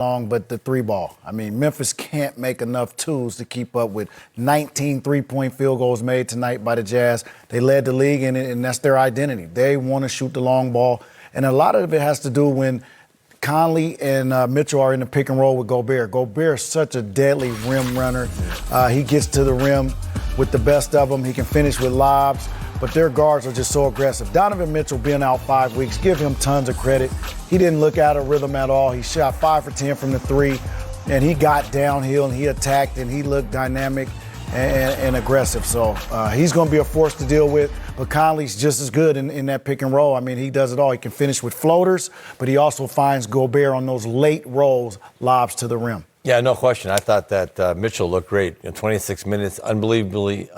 long, but the three ball. I mean, Memphis can't make enough twos to keep up with 19 three-point field goals made tonight by the Jazz. They led the league in it, and that's their identity. They want to shoot the long ball, and a lot of it has to do when Conley and Mitchell are in the pick and roll with Gobert. Gobert is such a deadly rim runner. He gets to the rim with the best of them. He can finish with lobs, but their guards are just so aggressive. Donovan Mitchell being out 5 weeks, give him tons of credit. He didn't look out of rhythm at all. He shot 5 for 10 from the three, and he got downhill and he attacked and he looked dynamic and aggressive. So he's going to be a force to deal with. But Conley's just as good in that pick and roll. I mean, he does it all. He can finish with floaters, but he also finds Gobert on those late rolls, lobs to the rim. Yeah, no question. I thought that Mitchell looked great. 26 minutes, unbelievably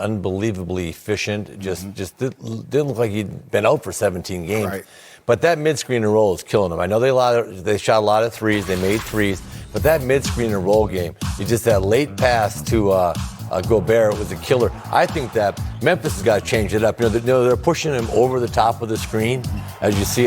efficient. Just didn't look like he'd been out for 17 games. Right. But that mid-screen and roll is killing them. I know they shot a lot of threes. They made threes. But that mid-screen and roll game, that late pass to Gobert was a killer. I think that Memphis has got to change it up. They're pushing him over the top of the screen, as you see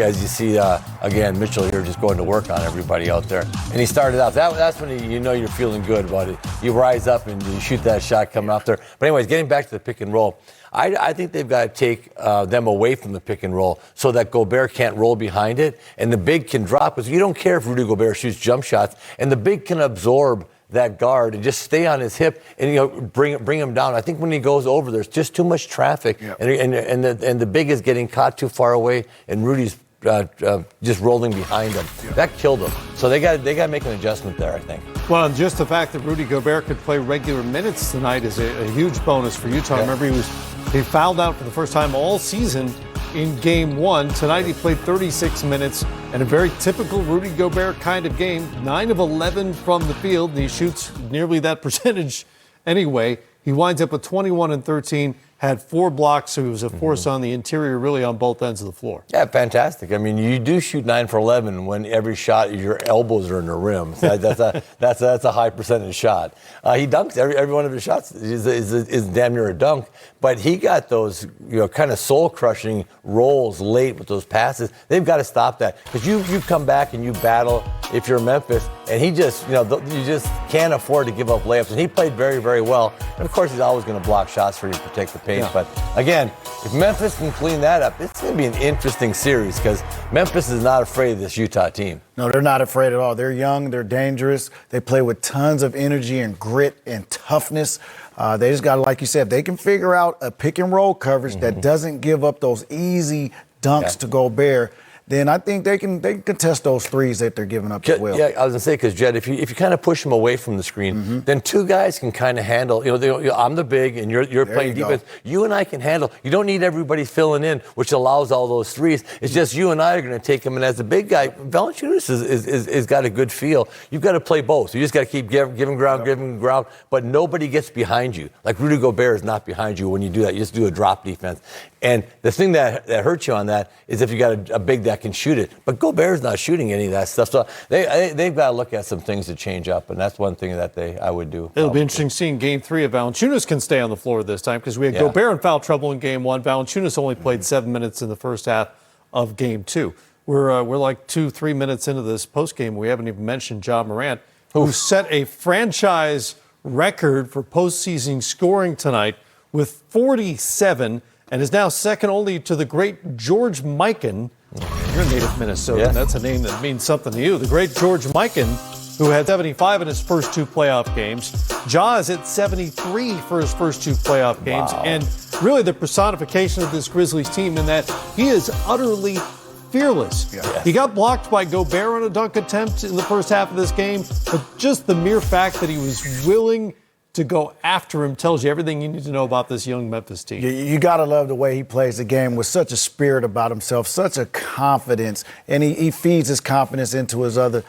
again, Mitchell here just going to work on everybody out there. And he started out. That's when you're feeling good about it. You rise up and you shoot that shot coming out there. But anyways, getting back to the pick and roll, I think they've got to take them away from the pick and roll so that Gobert can't roll behind it and the big can drop. Because you don't care if Rudy Gobert shoots jump shots, and the big can absorb that guard and just stay on his hip and bring him down. I think when he goes over, there's just too much traffic, yep. and the big is getting caught too far away, and Rudy's just rolling behind him. Yep. That killed him. So they got to make an adjustment there, I think. Well, and just the fact that Rudy Gobert could play regular minutes tonight is a huge bonus for Utah. Yeah. Remember, he fouled out for the first time all season in Game 1. Tonight he played 36 minutes and a very typical Rudy Gobert kind of game. 9 of 11 from the field, and he shoots nearly that percentage anyway. He winds up with 21 and 13, had 4 blocks, so he was a force on the interior, really on both ends of the floor. Yeah, fantastic. I mean, you do shoot 9 for 11 when every shot your elbows are in the rim. So that's a high percentage shot. He dunks every one of his shots is damn near a dunk. But he got those kind of soul crushing rolls late with those passes. They've got to stop that because you come back and you battle if you're Memphis, and he just you just can't afford to give up layups. And he played very, very well. And of course, he's always going to block shots for you to protect the paint. Yeah. But again, if Memphis can clean that up, it's going to be an interesting series because Memphis is not afraid of this Utah team. No, they're not afraid at all. They're young. They're dangerous. They play with tons of energy and grit and toughness. They just got to, like you said, if they can figure out a pick and roll coverage that doesn't give up those easy dunks to Gobert, then I think they can contest those threes that they're giving up as well. Yeah, I was going to say, because, Jed, if you kind of push them away from the screen, then 2 guys can kind of handle, I'm the big and you're playing defense. You and I can handle. You don't need everybody filling in, which allows all those threes. It's just you and I are going to take them. And as a big guy, Valanciunas is got a good feel. You've got to play both. You just got to keep giving ground, but nobody gets behind you. Like Rudy Gobert is not behind you when you do that. You just do a drop defense. And the thing that hurts you on that is if you got a big that can shoot it. But Gobert's not shooting any of that stuff. So they've got to look at some things to change up, and that's one thing that I would do. It'll be interesting seeing Game 3 if Valanciunas can stay on the floor this time because we had Gobert in foul trouble in Game 1. Valanciunas only played 7 minutes in the first half of Game 2. We're like 2-3 minutes into this postgame. We haven't even mentioned Ja Morant, who set a franchise record for postseason scoring tonight with 47 and is now second only to the great George Mikan. You're a native Minnesotan. Yeah. That's a name that means something to you. The great George Mikan, who had 75 in his first 2 playoff games. Ja is at 73 for his first 2 playoff games. Wow. And really the personification of this Grizzlies team in that he is utterly fearless. Yeah. He got blocked by Gobert on a dunk attempt in the first half of this game, but just the mere fact that he was willing to go after him tells you everything you need to know about this young Memphis team. You got to love the way he plays the game with such a spirit about himself, such a confidence, and he feeds his confidence into his other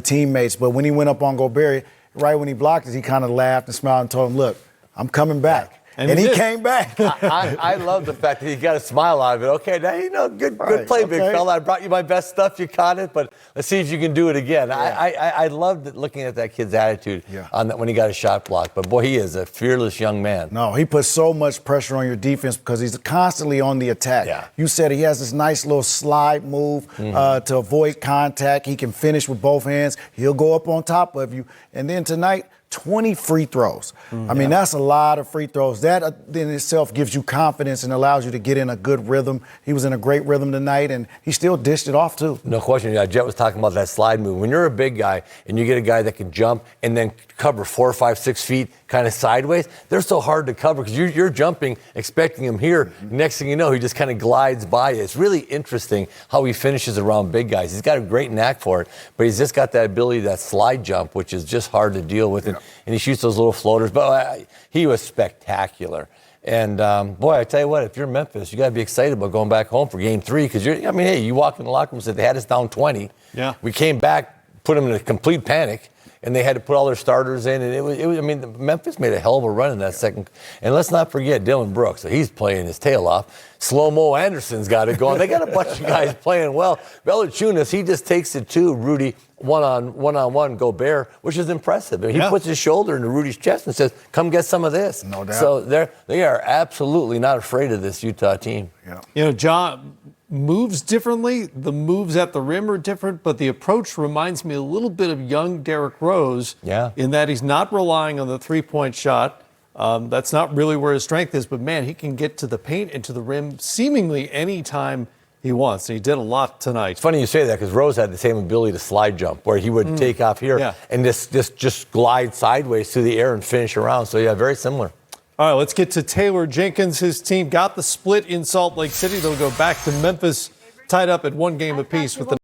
teammates. But when he went up on Gobert, right when he blocked it, he kind of laughed and smiled and told him, look, I'm coming back. And he came back. I love the fact that he got a smile out of it. Okay, now good play, big fella. I brought you my best stuff. You caught it, but let's see if you can do it again. Yeah. I loved looking at that kid's attitude on that when he got a shot blocked. But boy, he is a fearless young man. No, he puts so much pressure on your defense because he's constantly on the attack. Yeah. You said he has this nice little slide move to avoid contact. He can finish with both hands. He'll go up on top of you. And then tonight, 20 free throws. I mean, that's a lot of free throws. That in itself gives you confidence and allows you to get in a good rhythm. He was in a great rhythm tonight, and he still dished it off, too. No question. Jet was talking about that slide move. When you're a big guy and you get a guy that can jump and then cover 4, 5, 6 feet kind of sideways, they're so hard to cover because you're jumping, expecting him here. Next thing you know, he just kind of glides by you. It's really interesting how he finishes around big guys. He's got a great knack for it, but he's just got that ability, that slide jump, which is just hard to deal with. And he shoots those little floaters. But he was spectacular. And, boy, I tell you what, if you're Memphis, you got to be excited about going back home for Game 3 because, hey, you walk in the locker room and said they had us down 20. Yeah. We came back, put them in a complete panic, and they had to put all their starters in. And it was Memphis made a hell of a run in that second. And let's not forget Dylan Brooks. He's playing his tail off. Slow-Mo Anderson's got it going. They got a bunch of guys playing well. Valanciunas, he just takes it to Rudy one-on-one Gobert, which is impressive. He puts his shoulder into Rudy's chest and says, come get some of this. No doubt. So they are absolutely not afraid of this Utah team. Yeah. Ja moves differently. The moves at the rim are different, but the approach reminds me a little bit of young Derrick Rose in that he's not relying on the three-point shot. That's not really where his strength is, but, man, he can get to the paint and to the rim seemingly any time he wants. And he did a lot tonight. It's funny you say that because Rose had the same ability to slide jump where he would take off here and just glide sideways through the air and finish around. So, very similar. All right, let's get to Taylor Jenkins. His team got the split in Salt Lake City. They'll go back to Memphis, tied up at 1 game apiece with the